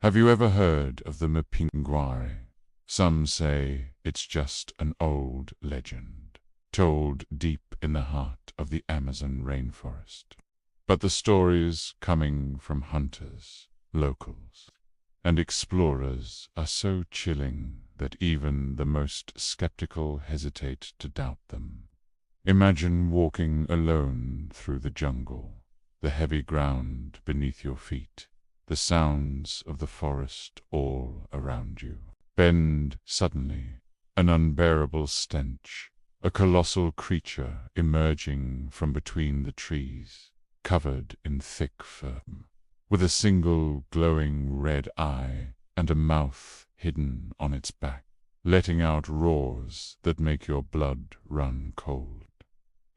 Have you ever heard of the Mapinguari? Some say it's just an old legend, told deep in the heart of the Amazon rainforest. But the stories coming from hunters, locals, and explorers are so chilling that even the most skeptical hesitate to doubt them. Imagine walking alone through the jungle, the heavy ground beneath your feet, the sounds of the forest all around you. Then, suddenly, an unbearable stench, a colossal creature emerging from between the trees, covered in thick fur, with a single glowing red eye and a mouth hidden on its back, letting out roars that make your blood run cold.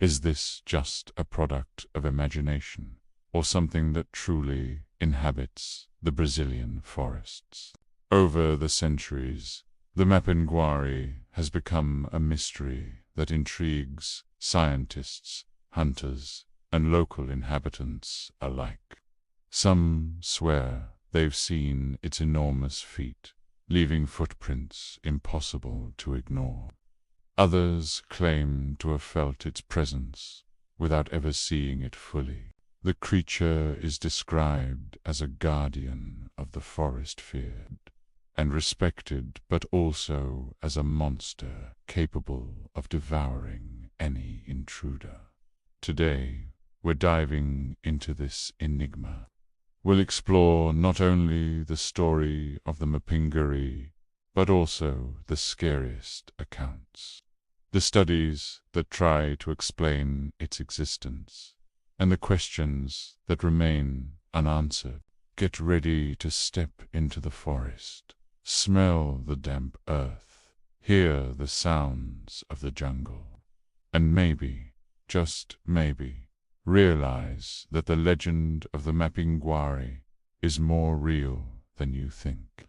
Is this just a product of imagination, or something that truly inhabits the Brazilian forests? Over the centuries, the Mapinguari has become a mystery that intrigues scientists, hunters, and local inhabitants alike. Some swear they've seen its enormous feet, leaving footprints impossible to ignore. Others claim to have felt its presence without ever seeing it fully. The creature is described as a guardian of the forest, feared and respected, but also as a monster capable of devouring any intruder. Today, we're diving into this enigma. We'll explore not only the story of the Mapinguari, but also the scariest accounts, the studies that try to explain its existence, and the questions that remain unanswered. Get ready to step into the forest, smell the damp earth, hear the sounds of the jungle, and maybe, just maybe, realize that the legend of the Mapinguari is more real than you think.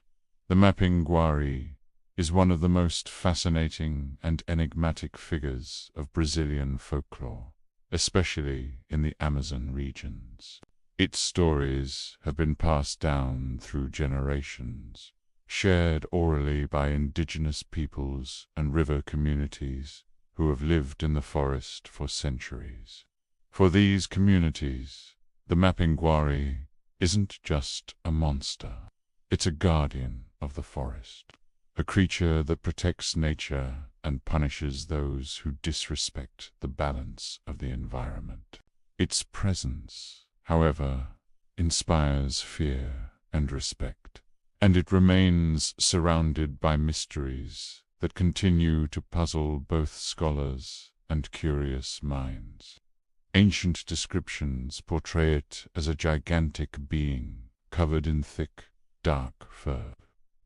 The Mapinguari is one of the most fascinating and enigmatic figures of Brazilian folklore, especially in the Amazon regions. Its stories have been passed down through generations, shared orally by indigenous peoples and river communities who have lived in the forest for centuries. For these communities, the Mapinguari isn't just a monster. It's a guardian of the forest, a creature that protects nature and punishes those who disrespect the balance of the environment. Its presence, however, inspires fear and respect, and it remains surrounded by mysteries that continue to puzzle both scholars and curious minds. Ancient descriptions portray it as a gigantic being covered in thick, dark fur,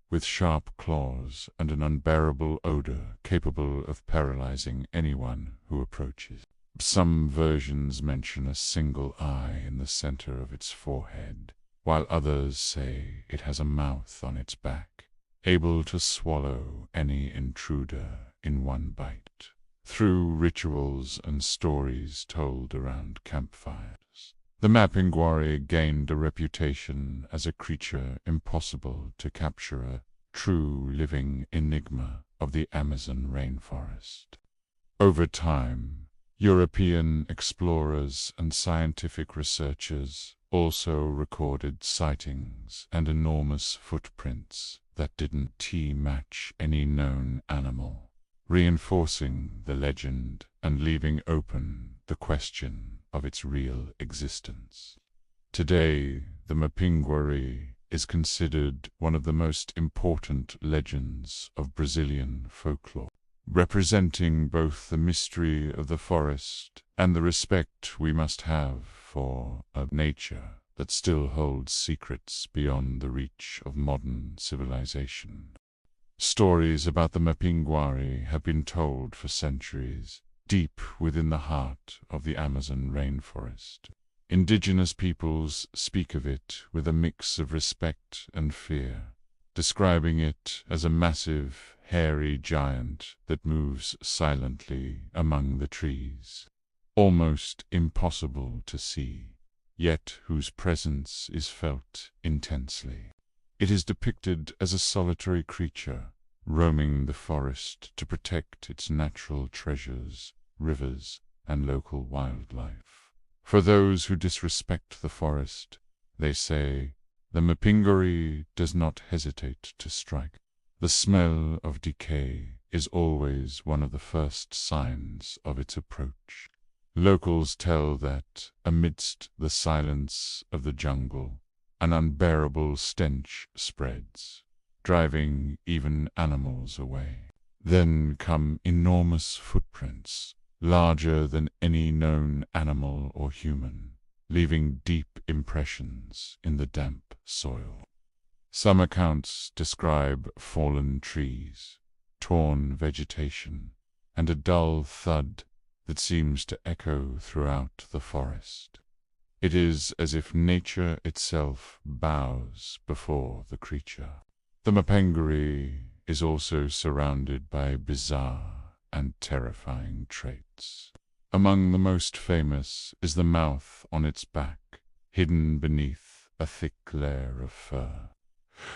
with sharp claws and an unbearable odor capable of paralyzing anyone who approaches. Some versions mention a single eye in the center of its forehead, while others say it has a mouth on its back, able to swallow any intruder in one bite. Through rituals and stories told around campfires, the Mapinguari gained a reputation as a creature impossible to capture, a true living enigma of the Amazon rainforest. Over time, European explorers and scientific researchers also recorded sightings and enormous footprints that didn't match any known animal, reinforcing the legend and leaving open the question of its real existence. Today, the Mapinguari is considered one of the most important legends of Brazilian folklore, representing both the mystery of the forest and the respect we must have for a nature that still holds secrets beyond the reach of modern civilization. Stories about the Mapinguari have been told for centuries, deep within the heart of the Amazon rainforest. Indigenous peoples speak of it with a mix of respect and fear, describing it as a massive, hairy giant that moves silently among the trees, almost impossible to see, yet whose presence is felt intensely. It is depicted as a solitary creature, roaming the forest to protect its natural treasures, rivers, and local wildlife. For those who disrespect the forest, they say, the Mapinguari does not hesitate to strike. The smell of decay is always one of the first signs of its approach. Locals tell that, amidst the silence of the jungle, an unbearable stench spreads, driving even animals away. Then come enormous footprints, larger than any known animal or human, leaving deep impressions in the damp soil. Some accounts describe fallen trees, torn vegetation, and a dull thud that seems to echo throughout the forest. It is as if nature itself bows before the creature. The Mapinguari is also surrounded by bizarre and terrifying traits. Among the most famous is the mouth on its back, hidden beneath a thick layer of fur.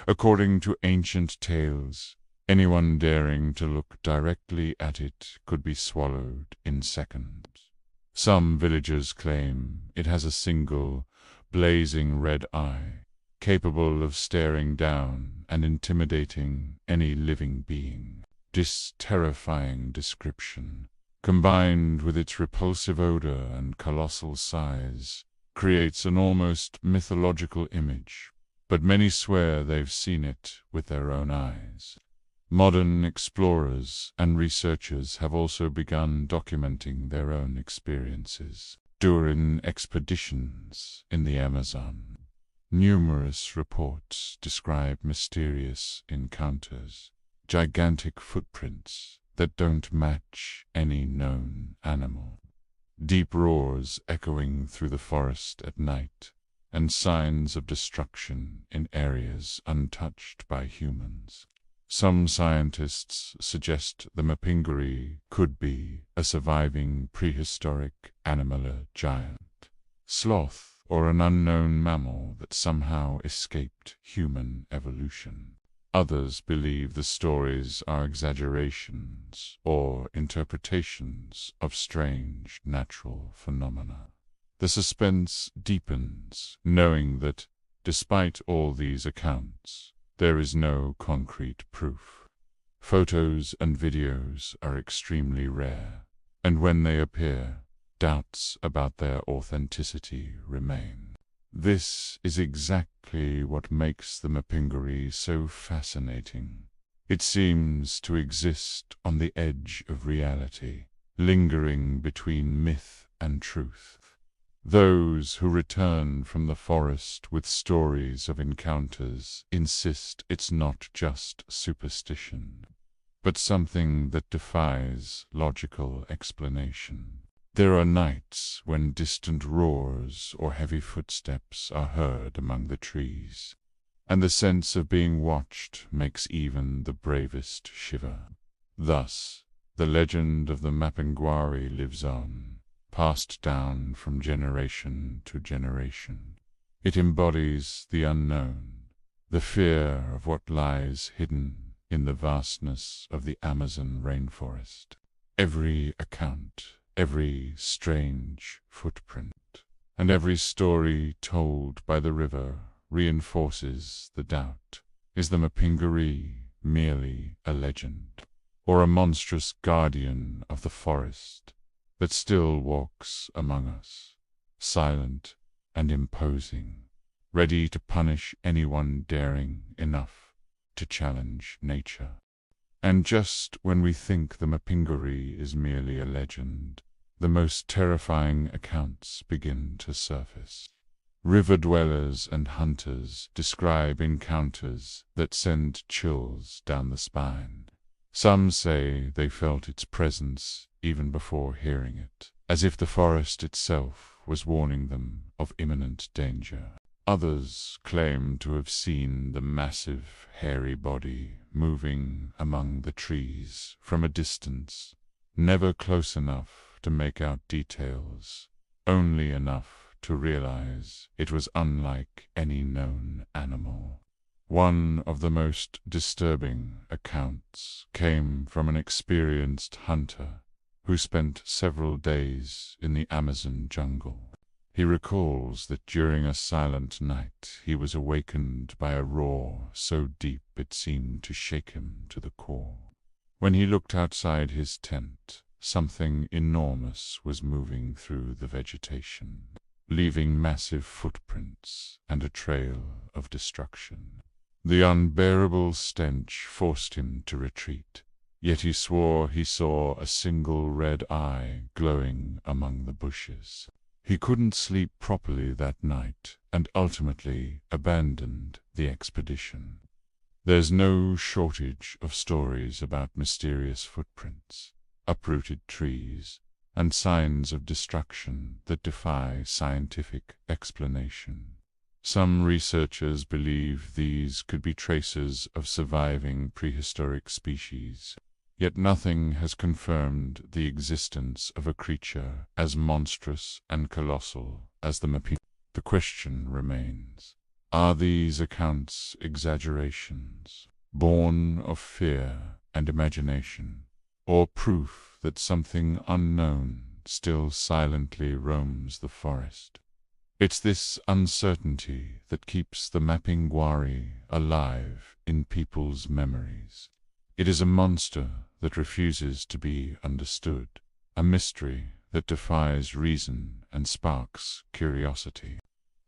According to ancient tales, anyone daring to look directly at it could be swallowed in seconds. Some villagers claim it has a single, blazing red eye, capable of staring down and intimidating any living being. This terrifying description, combined with its repulsive odor and colossal size, creates an almost mythological image, but many swear they've seen it with their own eyes. Modern explorers and researchers have also begun documenting their own experiences. During expeditions in the Amazon, numerous reports describe mysterious encounters, gigantic footprints that don't match any known animal, deep roars echoing through the forest at night, and signs of destruction in areas untouched by humans. Some scientists suggest the Mapinguari could be a surviving prehistoric animal giant, sloth, or an unknown mammal that somehow escaped human evolution. Others believe the stories are exaggerations or interpretations of strange natural phenomena. The suspense deepens, knowing that, despite all these accounts, there is no concrete proof. Photos and videos are extremely rare, and when they appear, doubts about their authenticity remain. This is exactly what makes the Mapinguari so fascinating. It seems to exist on the edge of reality, lingering between myth and truth. Those who return from the forest with stories of encounters insist it's not just superstition, but something that defies logical explanation. There are nights when distant roars or heavy footsteps are heard among the trees, and the sense of being watched makes even the bravest shiver. Thus, the legend of the Mapinguari lives on, passed down from generation to generation. It embodies the unknown, the fear of what lies hidden in the vastness of the Amazon rainforest. Every account, every strange footprint, and every story told by the river reinforces the doubt. Is the Mapinguari merely a legend, or a monstrous guardian of the forest that still walks among us, silent and imposing, ready to punish anyone daring enough to challenge nature? And just when we think the Mapinguari is merely a legend, the most terrifying accounts begin to surface. River dwellers and hunters describe encounters that send chills down the spine. Some say they felt its presence even before hearing it, as if the forest itself was warning them of imminent danger. Others claim to have seen the massive, hairy body moving among the trees from a distance, never close enough to make out details, only enough to realize it was unlike any known animal. One of the most disturbing accounts came from an experienced hunter who spent several days in the Amazon jungle. He recalls that during a silent night he was awakened by a roar so deep it seemed to shake him to the core. When he looked outside his tent, something enormous was moving through the vegetation, leaving massive footprints and a trail of destruction. The unbearable stench forced him to retreat, yet he swore he saw a single red eye glowing among the bushes. He couldn't sleep properly that night and ultimately abandoned the expedition. There's no shortage of stories about mysterious footprints, uprooted trees, and signs of destruction that defy scientific explanation. Some researchers believe these could be traces of surviving prehistoric species, yet nothing has confirmed the existence of a creature as monstrous and colossal as the Mapinguari. The question remains, are these accounts exaggerations, born of fear and imagination, or proof that something unknown still silently roams the forest? It's this uncertainty that keeps the Mapinguari alive in people's memories. It is a monster that refuses to be understood, a mystery that defies reason and sparks curiosity.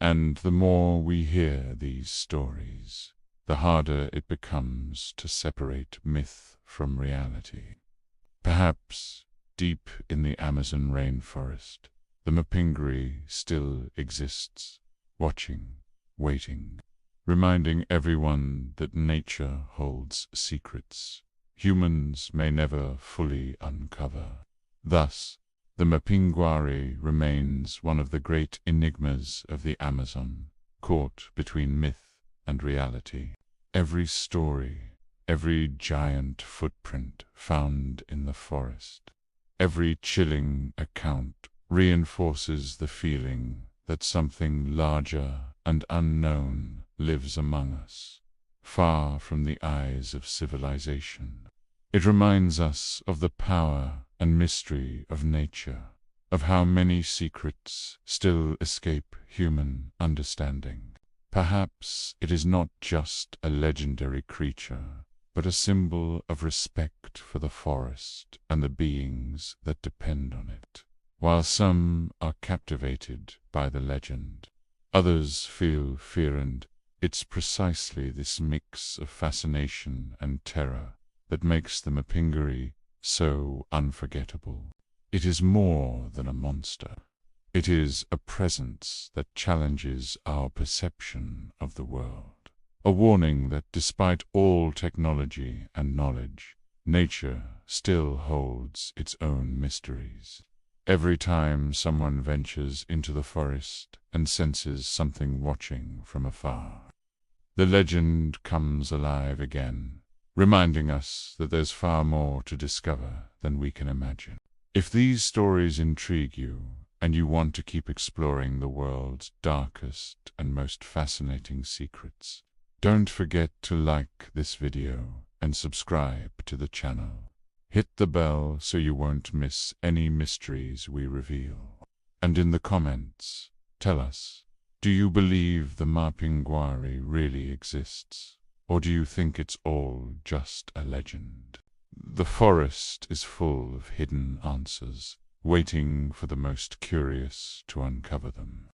And the more we hear these stories, the harder it becomes to separate myth from reality. Perhaps, deep in the Amazon rainforest, the Mapinguari still exists, watching, waiting, reminding everyone that nature holds secrets humans may never fully uncover. Thus, the Mapinguari remains one of the great enigmas of the Amazon, caught between myth and reality. Every story, every giant footprint found in the forest, every chilling account reinforces the feeling that something larger and unknown lives among us, far from the eyes of civilization. It reminds us of the power and mystery of nature, of how many secrets still escape human understanding. Perhaps it is not just a legendary creature, but a symbol of respect for the forest and the beings that depend on it. While some are captivated by the legend, others feel fear, and it's precisely this mix of fascination and terror that makes the Mapinguari so unforgettable. It is more than a monster. It is a presence that challenges our perception of the world, a warning that despite all technology and knowledge, nature still holds its own mysteries. Every time someone ventures into the forest and senses something watching from afar, the legend comes alive again, reminding us that there's far more to discover than we can imagine. If these stories intrigue you, and you want to keep exploring the world's darkest and most fascinating secrets, don't forget to like this video and subscribe to the channel. Hit the bell so you won't miss any mysteries we reveal. And in the comments, tell us, do you believe the Mapinguari really exists? Or do you think it's all just a legend? The forest is full of hidden answers, waiting for the most curious to uncover them.